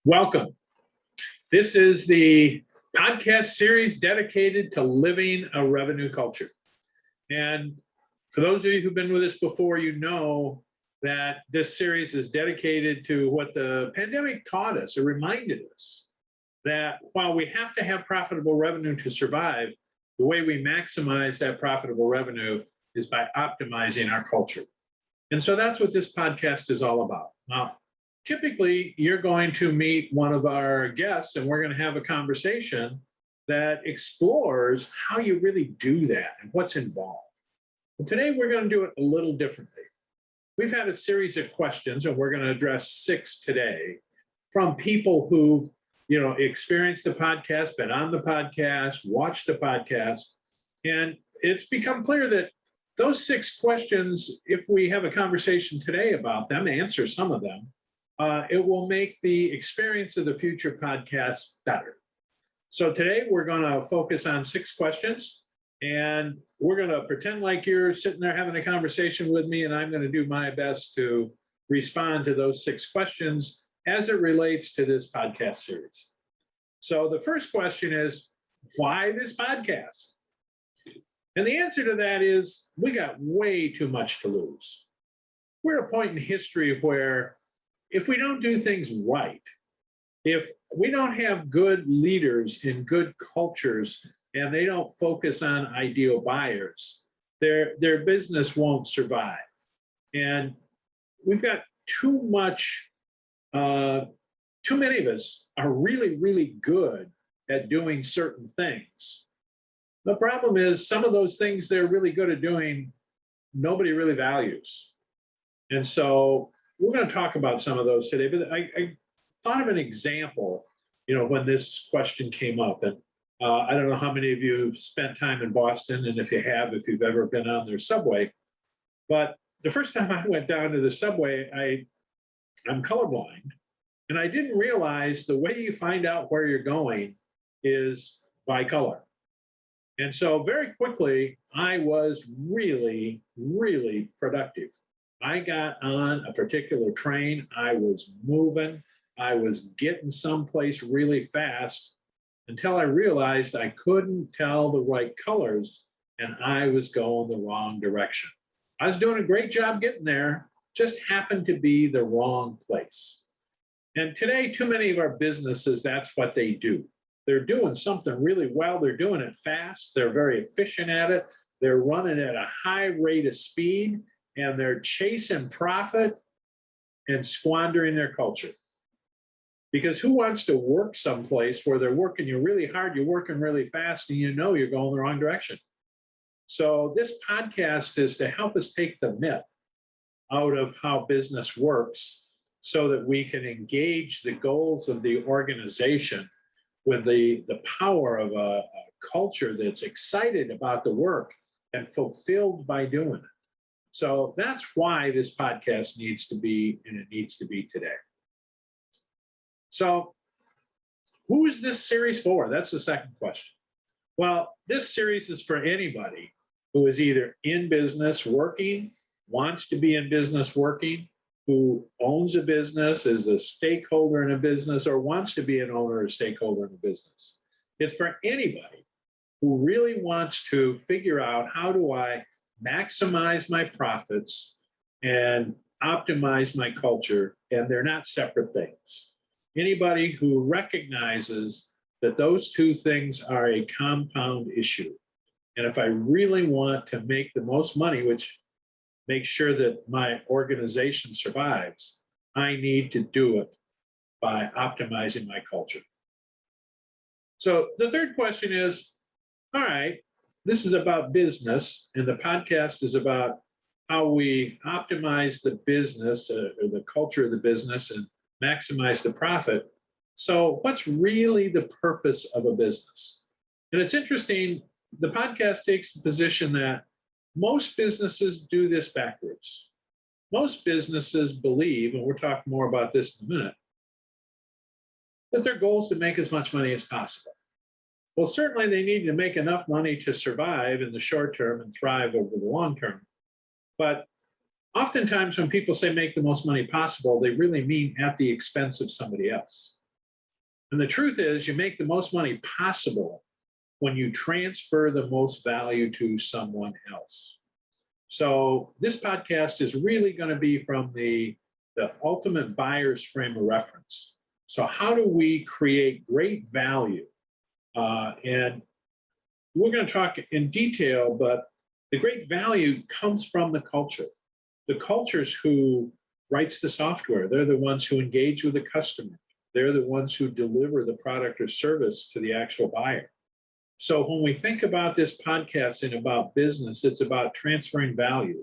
Welcome. This is the podcast series dedicated to living a revenue culture. And for those of you who've been with us before, you know that this series is dedicated to what the pandemic taught us. It reminded us that while we have to have profitable revenue to survive, the way we maximize that profitable revenue is by optimizing our culture. And so that's what this podcast is all about. Now, typically, you're going to meet one of our guests and we're going to have a conversation that explores how you really do that and what's involved. But today, we're going to do it a little differently. We've had a series of questions, and we're going to address 6 today from people who, experienced the podcast, been on the podcast, watched the podcast. And it's become clear that those 6 questions, if we have a conversation today about them, answer some of them, it will make the experience of the future podcasts better. So today we're going to focus on 6 questions, and we're going to pretend like you're sitting there having a conversation with me, and I'm going to do my best to respond to those 6 questions as it relates to this podcast series. So the first question is, why this podcast? And the answer to that is, we got way too much to lose. We're at a point in history where if we don't do things right, if we don't have good leaders in good cultures and they don't focus on ideal buyers, their business won't survive. And we've got too many of us are really, really good at doing certain things. The problem is some of those things they're really good at doing, nobody really values. And so we're going to talk about some of those today, but I thought of an example, when this question came up. And I don't know how many of you have spent time in Boston, and if you have, if you've ever been on their subway. But the first time I went down to the subway, I'm colorblind, and I didn't realize the way you find out where you're going is by color. And so very quickly, I was really, really productive. I got on a particular train, I was moving, I was getting someplace really fast until I realized I couldn't tell the right colors and I was going the wrong direction. I was doing a great job getting there, just happened to be the wrong place. And today, too many of our businesses, that's what they do. They're doing something really well, they're doing it fast, they're very efficient at it, they're running at a high rate of speed, and they're chasing profit and squandering their culture. Because who wants to work someplace where they're working you really hard, you're working really fast, and you know you're going the wrong direction? So this podcast is to help us take the myth out of how business works so that we can engage the goals of the organization with the power of a culture that's excited about the work and fulfilled by doing it. So that's why this podcast needs to be, and it needs to be today. So who is this series for? That's the second question. Well, this series is for anybody who is either in business working, wants to be in business working, who owns a business, is a stakeholder in a business, or wants to be an owner or stakeholder in a business. It's for anybody who really wants to figure out, how do I maximize my profits and optimize my culture, and they're not separate things. Anybody who recognizes that those two things are a compound issue. And if I really want to make the most money, which makes sure that my organization survives, I need to do it by optimizing my culture. So the third question is, all right, this is about business, and the podcast is about how we optimize the business or the culture of the business and maximize the profit. So what's really the purpose of a business? And it's interesting, the podcast takes the position that most businesses do this backwards. Most businesses believe, and we'll talk more about this in a minute, that their goal is to make as much money as possible. Well, certainly they need to make enough money to survive in the short term and thrive over the long term. But oftentimes when people say make the most money possible, they really mean at the expense of somebody else. And the truth is, you make the most money possible when you transfer the most value to someone else. So this podcast is really going to be from the ultimate buyer's frame of reference. So how do we create great value? And we're going to talk in detail, but the great value comes from the culture. The culture's who writes the software. They're the ones who engage with the customer. They're the ones who deliver the product or service to the actual buyer. So when we think about this podcast and about business, it's about transferring value.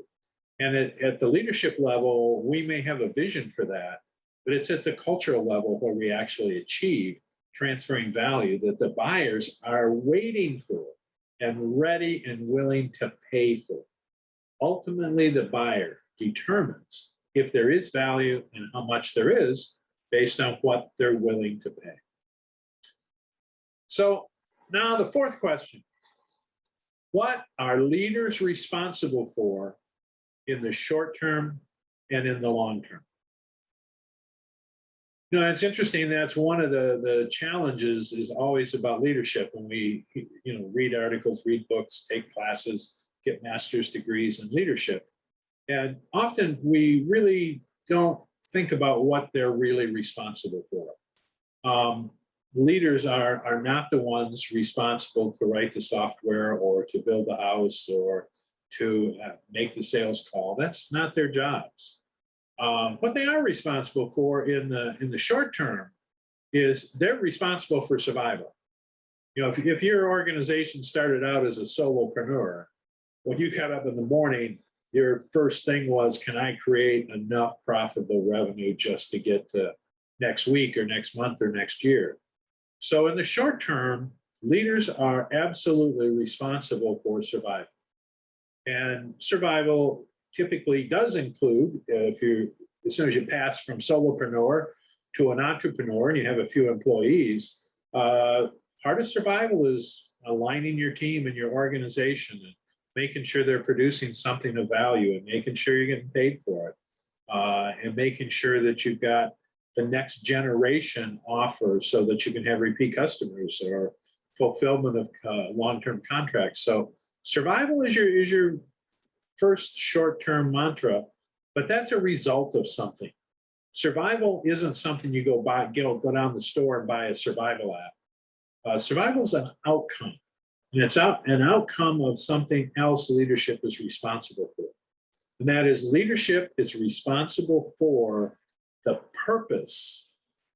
And at the leadership level, we may have a vision for that, but it's at the cultural level where we actually achieve transferring value that the buyers are waiting for and ready and willing to pay for. Ultimately, the buyer determines if there is value and how much there is based on what they're willing to pay. So now the fourth question: what are leaders responsible for in the short term and in the long term? You know, it's interesting. That's one of the challenges is always about leadership when we, read articles, read books, take classes, get master's degrees in leadership. And often we really don't think about what they're really responsible for. Leaders are not the ones responsible to write the software or to build the house or to make the sales call. That's not their jobs. What they are responsible for in the short term is they're responsible for survival. You know, if your organization started out as a solopreneur, when you got up in the morning, your first thing was, can I create enough profitable revenue just to get to next week or next month or next year? So in the short term, leaders are absolutely responsible for survival. And survival typically does include, as soon as you pass from solopreneur to an entrepreneur and you have a few employees, part of survival is aligning your team and your organization and making sure they're producing something of value and making sure you're getting paid for it, and making sure that you've got the next generation offer so that you can have repeat customers or fulfillment of long-term contracts. So survival is your first short-term mantra, but that's a result of something. Survival isn't something you go down the store and buy a survival app. Survival is an outcome, and it's an outcome of something else leadership is responsible for. And that is, leadership is responsible for the purpose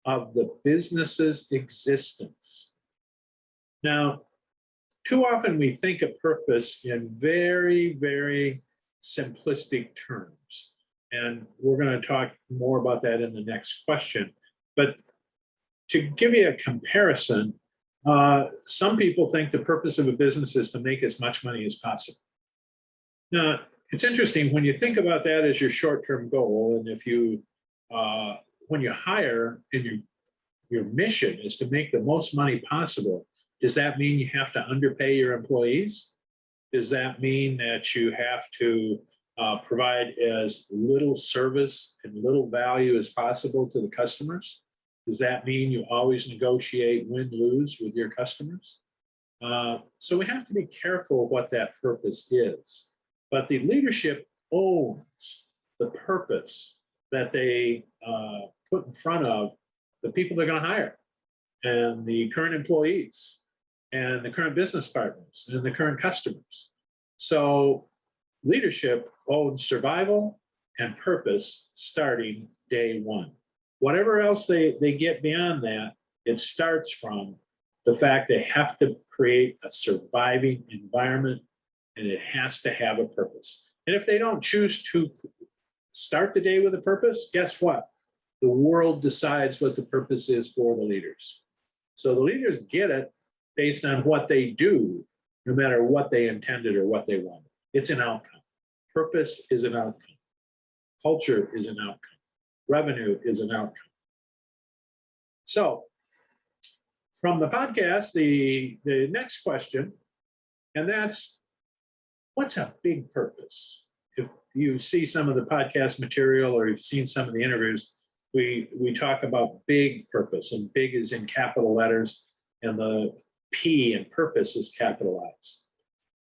of the business's existence. Now, too often we think of purpose in very, very simplistic terms. And we're going to talk more about that in the next question. But to give you a comparison, some people think the purpose of a business is to make as much money as possible. Now, it's interesting when you think about that as your short-term goal, and if you, when you hire and your mission is to make the most money possible, does that mean you have to underpay your employees? Does that mean that you have to provide as little service and little value as possible to the customers? Does that mean you always negotiate win-lose with your customers? So we have to be careful what that purpose is. But the leadership owns the purpose that they put in front of the people they're going to hire and the current employees and the current business partners and the current customers. So leadership owns survival and purpose starting day one. Whatever else they get beyond that, it starts from the fact they have to create a surviving environment, and it has to have a purpose. And if they don't choose to start the day with a purpose, guess what? The world decides what the purpose is for the leaders. So the leaders get it based on what they do, no matter what they intended or what they wanted. It's an outcome. Purpose is an outcome. Culture is an outcome. Revenue is an outcome. So from the podcast, the next question, and that's, what's a big purpose? If you see some of the podcast material or you've seen some of the interviews, We talk about big purpose, and big is in capital letters, and the P in purpose is capitalized.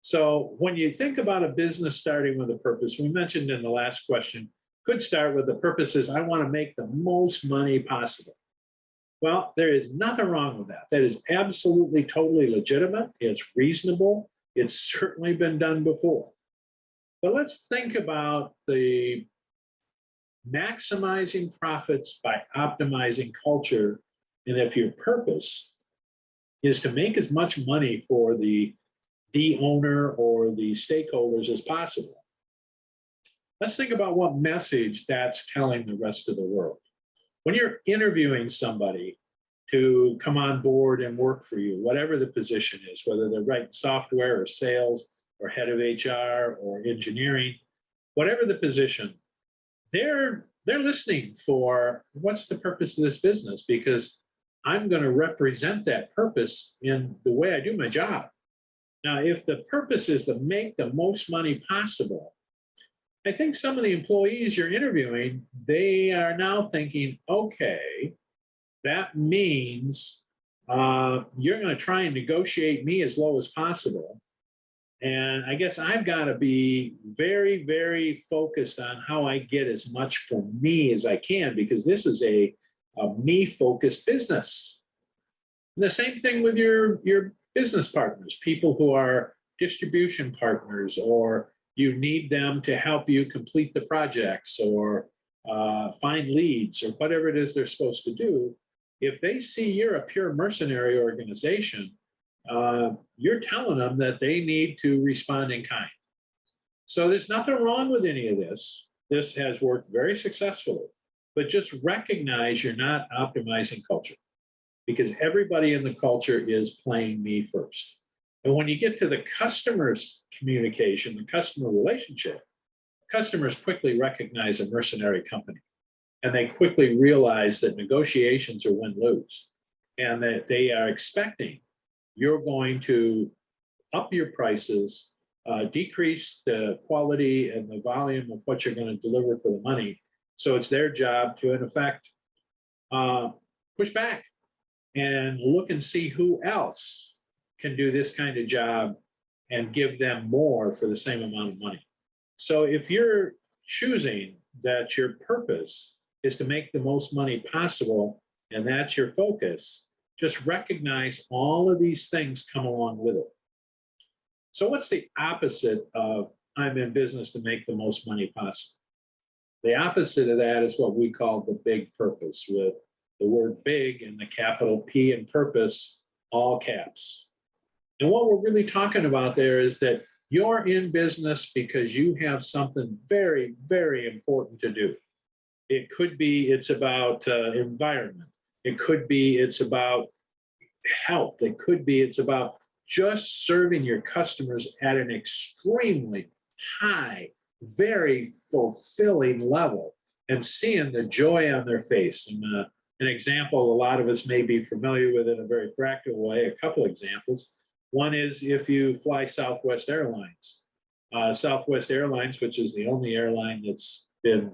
So when you think about a business starting with a purpose, we mentioned in the last question, could start with the purpose is I want to make the most money possible. Well, there is nothing wrong with that. That is absolutely, totally legitimate. It's reasonable. It's certainly been done before. But let's think about the maximizing profits by optimizing culture. And if your purpose is to make as much money for the owner or the stakeholders as possible, let's think about what message that's telling the rest of the world. When you're interviewing somebody to come on board and work for you, whatever the position is, whether they're writing software or sales or head of HR or engineering, whatever the position, they're listening for what's the purpose of this business, because I'm going to represent that purpose in the way I do my job. Now, if the purpose is to make the most money possible, I think some of the employees you're interviewing, they are now thinking, okay, that means you're going to try and negotiate me as low as possible. And I guess I've got to be very, very focused on how I get as much for me as I can, because this is a me-focused business. And the same thing with your business partners, people who are distribution partners, or you need them to help you complete the projects or find leads or whatever it is they're supposed to do. If they see you're a pure mercenary organization, you're telling them that they need to respond in kind. So there's nothing wrong with any of this. This has worked very successfully, but just recognize you're not optimizing culture, because everybody in the culture is playing me first. And when you get to the customer's communication, the customer relationship, customers quickly recognize a mercenary company, and they quickly realize that negotiations are win-lose, and that they are expecting you're going to up your prices, decrease the quality and the volume of what you're going to deliver for the money. So it's their job to, in effect, push back and look and see who else can do this kind of job and give them more for the same amount of money. So if you're choosing that your purpose is to make the most money possible, and that's your focus, just recognize all of these things come along with it. So what's the opposite of I'm in business to make the most money possible? The opposite of that is what we call the big purpose, with the word big and the capital P in purpose, all caps. And what we're really talking about there is that you're in business because you have something very, very important to do. It could be it's about environment. It could be it's about health. It could be it's about just serving your customers at an extremely high, very fulfilling level, and seeing the joy on their face. And an example a lot of us may be familiar with in a very practical way, a couple examples. One is if you fly Southwest Airlines. Southwest Airlines, which is the only airline that's been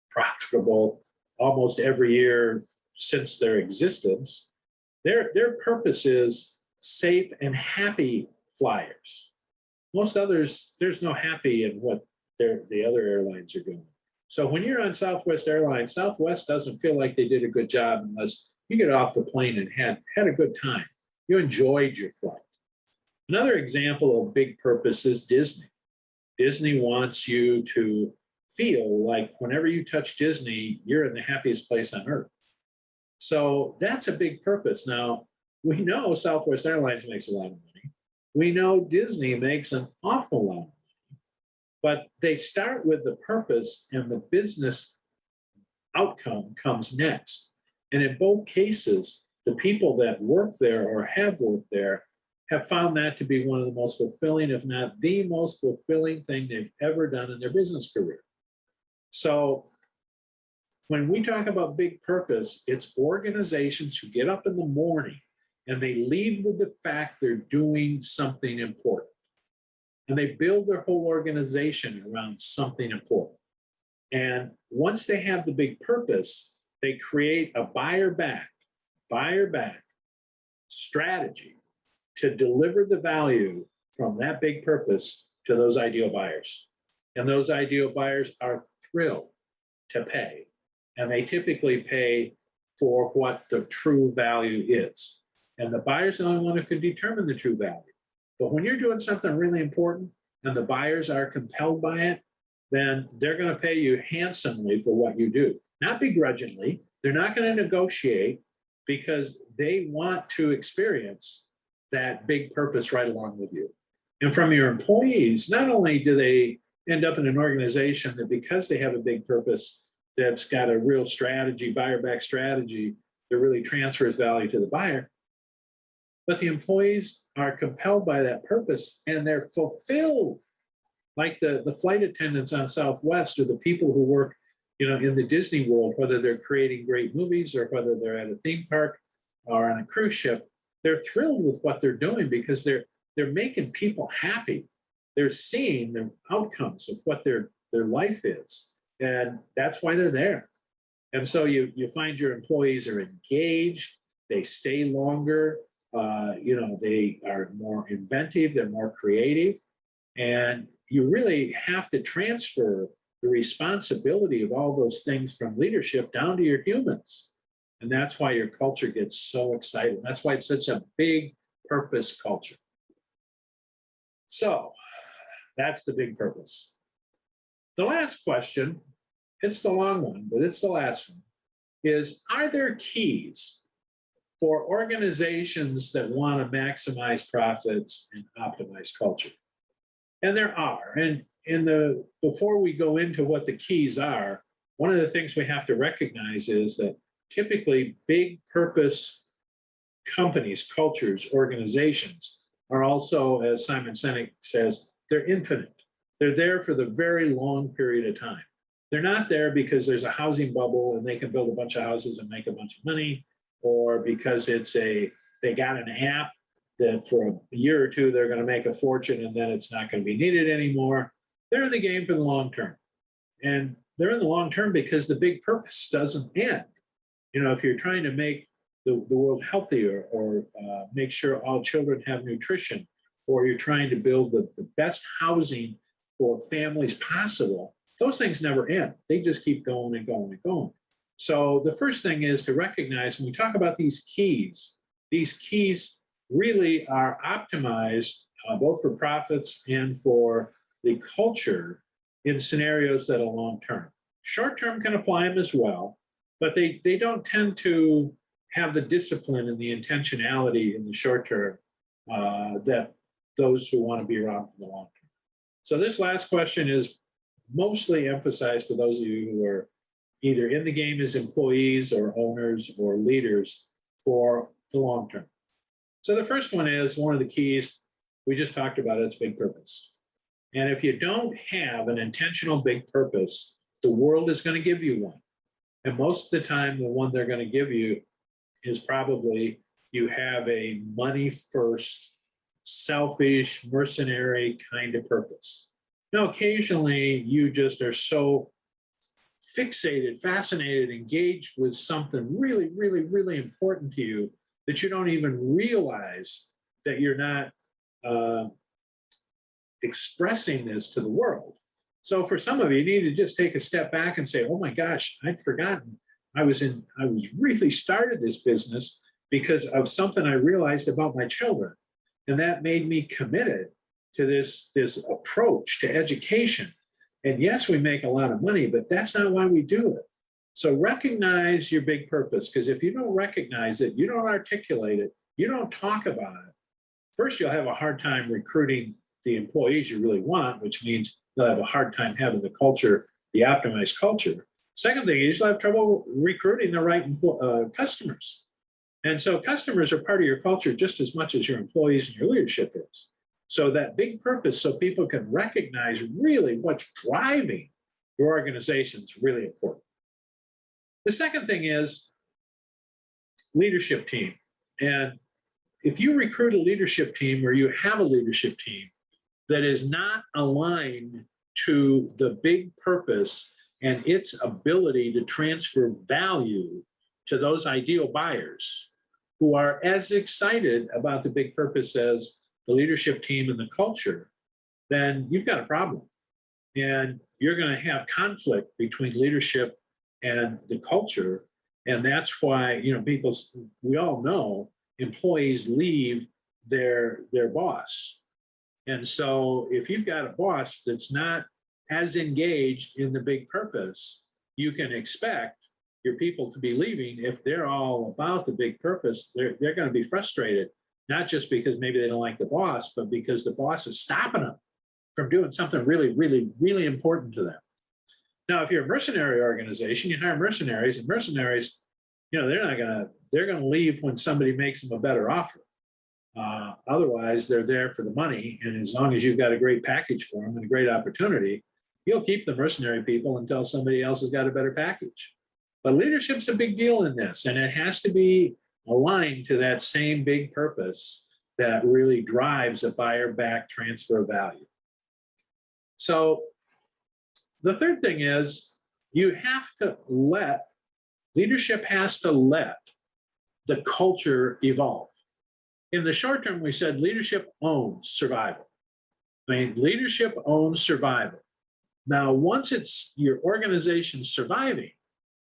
profitable almost every year since their existence, their purpose is safe and happy flyers. Most others, there's no happy in what the other airlines are doing. So when you're on Southwest Airlines, Southwest doesn't feel like they did a good job unless you get off the plane and had a good time. You enjoyed your flight. Another example of big purpose is Disney. Disney wants you to feel like whenever you touch Disney, you're in the happiest place on earth. So that's a big purpose. Now, we know Southwest Airlines makes a lot of money. We know Disney makes an awful lot of money. But they start with the purpose, and the business outcome comes next. And in both cases, the people that work there or have worked there have found that to be one of the most fulfilling, if not the most fulfilling thing they've ever done in their business career. So when we talk about big purpose, it's organizations who get up in the morning and they lead with the fact they're doing something important. And they build their whole organization around something important. And once they have the big purpose, they create a buyer back strategy to deliver the value from that big purpose to those ideal buyers. And those ideal buyers are thrilled to pay. And they typically pay for what the true value is. And the buyer's the only one who can determine the true value. But when you're doing something really important and the buyers are compelled by it, then they're going to pay you handsomely for what you do. Not begrudgingly. They're not going to negotiate because they want to experience that big purpose right along with you. And from your employees, not only do they end up in an organization that because they have a big purpose that's got a real strategy, buyer back strategy that really transfers value to the buyer, but the employees are compelled by that purpose and they're fulfilled. Like the flight attendants on Southwest or the people who work, in the Disney World, whether they're creating great movies or whether they're at a theme park or on a cruise ship, they're thrilled with what they're doing because they're making people happy. They're seeing the outcomes of what their life is. And that's why they're there. And so you find your employees are engaged, they stay longer, they are more inventive, they're more creative. And you really have to transfer the responsibility of all those things from leadership down to your humans. And that's why your culture gets so excited. That's why it's such a big purpose culture. So that's the big purpose. The last question, it's the long one, but it's the last one, is are there keys for organizations that want to maximize profits and optimize culture? And there are. And before we go into what the keys are, one of the things we have to recognize is that typically big purpose companies, cultures, organizations are also, as Simon Sinek says, they're infinite. They're there for the very long period of time. They're not there because there's a housing bubble and they can build a bunch of houses and make a bunch of money, or because they got an app that for a year or two they're going to make a fortune and then it's not going to be needed anymore. They're in the game for the long term. And they're in the long term because the big purpose doesn't end. If you're trying to make the world healthier or make sure all children have nutrition, or you're trying to build the best housing for families possible, those things never end. They just keep going and going and going. So the first thing is to recognize when we talk about these keys really are optimized both for profits and for the culture in scenarios that are long-term. Short-term can apply them as well, but they don't tend to have the discipline and the intentionality in the short term that those who want to be around for the long term. So this last question is mostly emphasized for those of you who are either in the game as employees or owners or leaders for the long term. So the first one is one of the keys we just talked about, it's big purpose. And if you don't have an intentional big purpose, the world is going to give you one. And most of the time, the one they're going to give you is probably you have a money first, selfish, mercenary kind of purpose. Now, occasionally you just are so fixated, fascinated, engaged with something really, really, really important to you that you don't even realize that you're not expressing this to the world. So for some of you, you need to just take a step back and say, oh my gosh, I'd forgotten. I was really started this business because of something I realized about my children. And that made me committed to this approach to education. And yes, we make a lot of money, but that's not why we do it. So recognize your big purpose, because if you don't recognize it, you don't articulate it, you don't talk about it, first you'll have a hard time recruiting the employees you really want, which means you'll have a hard time having the culture, the optimized culture. Second thing is you'll have trouble recruiting the right customers. And so customers are part of your culture just as much as your employees and your leadership is. So that big purpose, so people can recognize really what's driving your organization is really important. The second thing is leadership team. And if you recruit a leadership team or you have a leadership team that is not aligned to the big purpose and its ability to transfer value to those ideal buyers who are as excited about the big purpose as the leadership team and the culture, then you've got a problem. And you're going to have conflict between leadership and the culture. And that's why, we all know employees leave their boss. And so if you've got a boss that's not as engaged in the big purpose, you can expect your people to be leaving. If they're all about the big purpose, they're going to be frustrated, not just because maybe they don't like the boss, but because the boss is stopping them from doing something really, really, really important to them. Now, if you're a mercenary organization, you hire mercenaries, and mercenaries, they're going to leave when somebody makes them a better offer. Otherwise, they're there for the money. And as long as you've got a great package for them and a great opportunity, you'll keep the mercenary people until somebody else has got a better package. But leadership's a big deal in this, and it has to be aligned to that same big purpose that really drives a buyer-back transfer of value. So the third thing is leadership has to let the culture evolve. In the short term, we said leadership owns survival. Leadership owns survival. Now, once it's your organization surviving,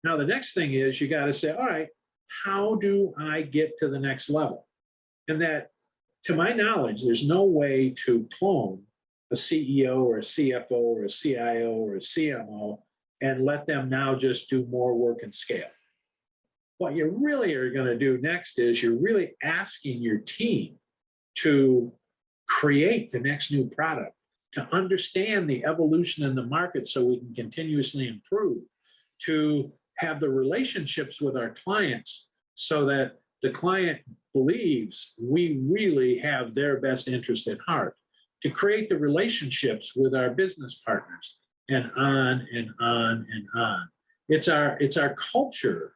now the next thing is you got to say, all right, how do I get to the next level? And that, to my knowledge, there's no way to clone a CEO or a CFO or a CIO or a CMO and let them now just do more work and scale. What you really are going to do next is you're really asking your team to create the next new product, to understand the evolution in the market so we can continuously improve, to have the relationships with our clients so that the client believes we really have their best interest at heart, to create the relationships with our business partners, and on and on and on. It's our culture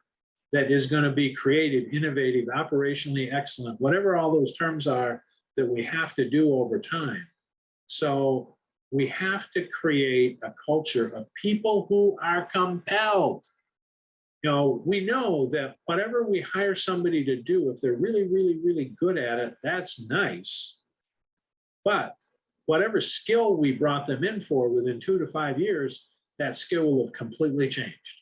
that is going to be creative, innovative, operationally excellent, whatever all those terms are that we have to do over time. So we have to create a culture of people who are compelled. We know that whatever we hire somebody to do, if they're really, really, really good at it, that's nice. But whatever skill we brought them in for within 2 to 5 years, that skill will have completely changed.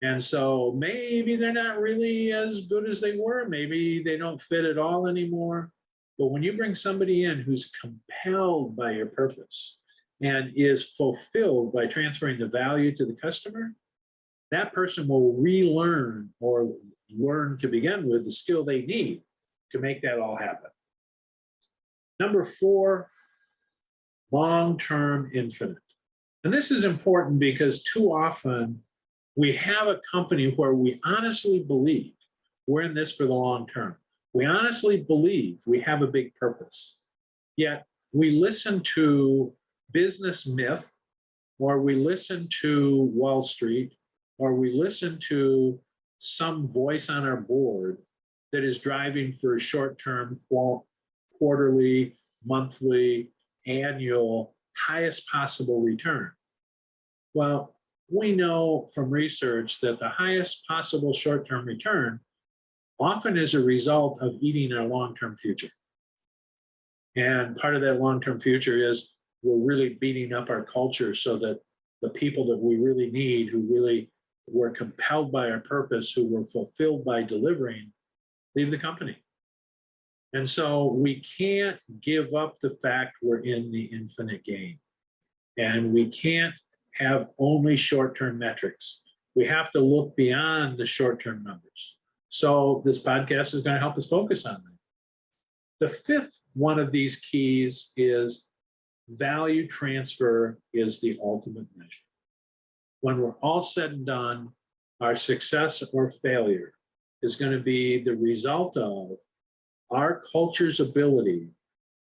And so maybe they're not really as good as they were. Maybe they don't fit at all anymore. But when you bring somebody in who's compelled by your purpose and is fulfilled by transferring the value to the customer, that person will relearn or learn to begin with the skill they need to make that all happen. Number 4, long-term infinite. And this is important because too often we have a company where we honestly believe we're in this for the long term. We honestly believe we have a big purpose. Yet we listen to business myth, or we listen to Wall Street, or we listen to some voice on our board that is driving for a short-term, quarterly, monthly, annual, highest possible return. Well, we know from research that the highest possible short-term return often is a result of eating our long-term future. And part of that long-term future is we're really beating up our culture so that the people that we really need, who really were compelled by our purpose, who were fulfilled by delivering, leave the company. And so we can't give up the fact we're in the infinite game. And we can't have only short-term metrics. We have to look beyond the short-term numbers. So this podcast is going to help us focus on that. The 5th one of these keys is value transfer is the ultimate measure. When we're all said and done, our success or failure is going to be the result of our culture's ability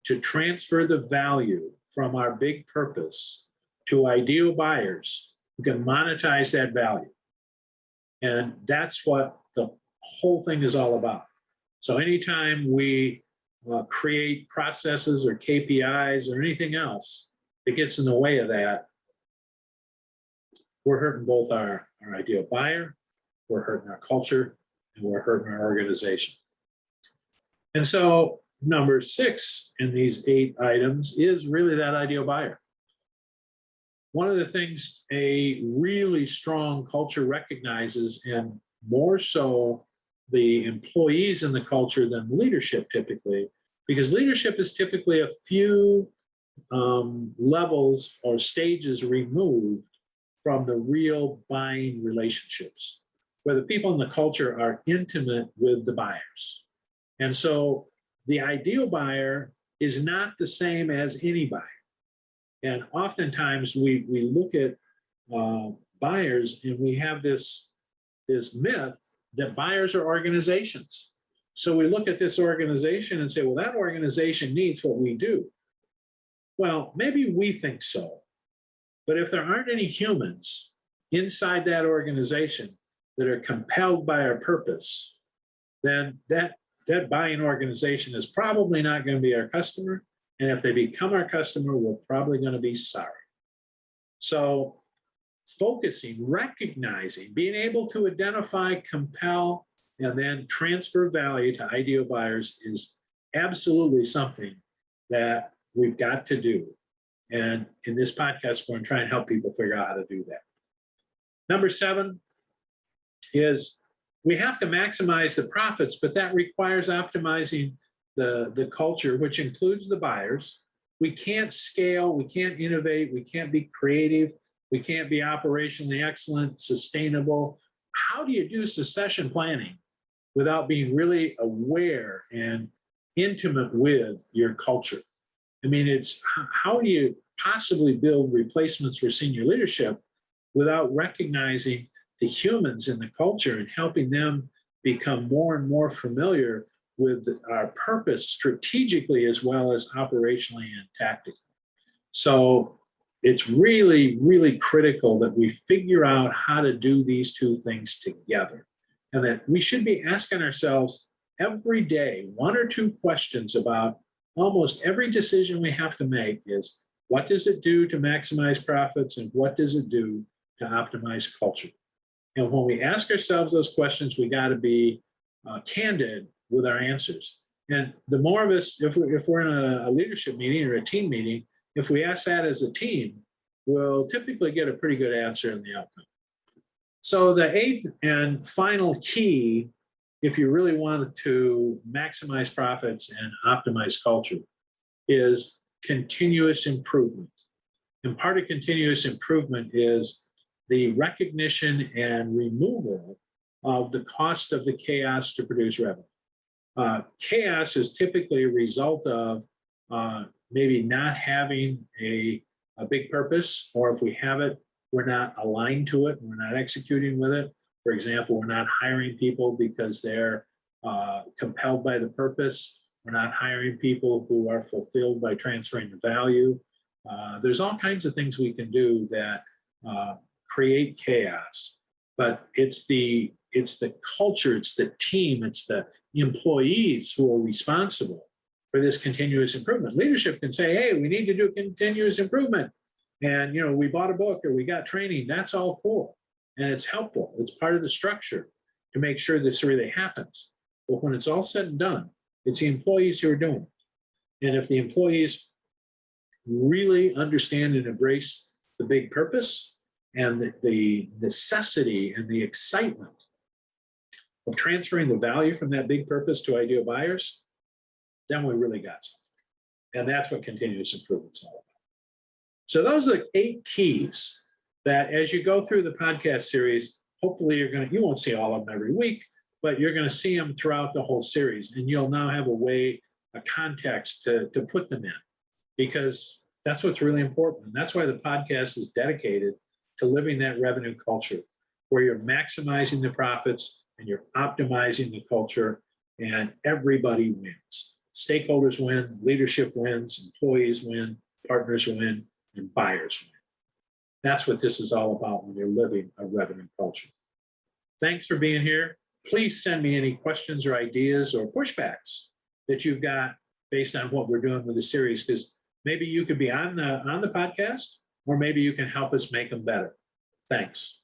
to transfer the value from our big purpose to ideal buyers who can monetize that value. And that's what the whole thing is all about. So anytime we create processes or KPIs or anything else that gets in the way of that, we're hurting both our ideal buyer, we're hurting our culture, and we're hurting our organization. And so number 6 in these 8 items is really that ideal buyer. One of the things a really strong culture recognizes, and more so the employees in the culture than leadership typically, because leadership is typically a few levels or stages removed from the real buying relationships, where the people in the culture are intimate with the buyers. And so the ideal buyer is not the same as any buyer. And oftentimes we look at buyers and we have this myth that buyers are organizations. So we look at this organization and say, well, that organization needs what we do. Well, maybe we think so. But if there aren't any humans inside that organization that are compelled by our purpose, then that buying organization is probably not going to be our customer. And if they become our customer, we're probably going to be sorry. So focusing, recognizing, being able to identify, compel, and then transfer value to ideal buyers is absolutely something that we've got to do. And in this podcast, we're going to try and help people figure out how to do that. Number 7 is we have to maximize the profits, but that requires optimizing the culture, which includes the buyers. We can't scale, we can't innovate, we can't be creative, we can't be operationally excellent, sustainable. How do you do succession planning without being really aware and intimate with your culture? I mean, it's how do you possibly build replacements for senior leadership without recognizing the humans in the culture and helping them become more and more familiar with our purpose strategically as well as operationally and tactically. So it's really, really critical that we figure out how to do these 2 things together. And that we should be asking ourselves every day 1 or 2 questions about almost every decision we have to make is, what does it do to maximize profits and what does it do to optimize culture? And when we ask ourselves those questions, we got to be candid with our answers. And the more of us, if we're in a leadership meeting or a team meeting, if we ask that as a team, we'll typically get a pretty good answer in the outcome. So the 8th and final key, if you really want to maximize profits and optimize culture, is continuous improvement. And part of continuous improvement is the recognition and removal of the cost of the chaos to produce revenue. Chaos is typically a result of maybe not having a big purpose, or if we have it, we're not aligned to it, we're not executing with it. For example, we're not hiring people because they're compelled by the purpose. We're not hiring people who are fulfilled by transferring the value. There's all kinds of things we can do that create chaos, but it's the culture, it's the team, it's the employees who are responsible for this continuous improvement. Leadership can say, hey, we need to do continuous improvement. And, we bought a book or we got training. That's all cool. And it's helpful. It's part of the structure to make sure this really happens. But when it's all said and done, it's the employees who are doing it. And if the employees really understand and embrace the big purpose and the necessity and the excitement of transferring the value from that big purpose to ideal buyers, then we really got something. And that's what continuous improvement is all about. So those are 8 keys that as you go through the podcast series, hopefully you won't see all of them every week, but you're going to see them throughout the whole series. And you'll now have a context to put them in, because that's what's really important. And that's why the podcast is dedicated to living that revenue culture, where you're maximizing the profits and you're optimizing the culture, and everybody wins. Stakeholders win, leadership wins, employees win, partners win, and buyers win. That's what this is all about when you're living a revenue culture. Thanks for being here. Please send me any questions or ideas or pushbacks that you've got based on what we're doing with the series, because maybe you could be on the podcast, or maybe you can help us make them better. Thanks.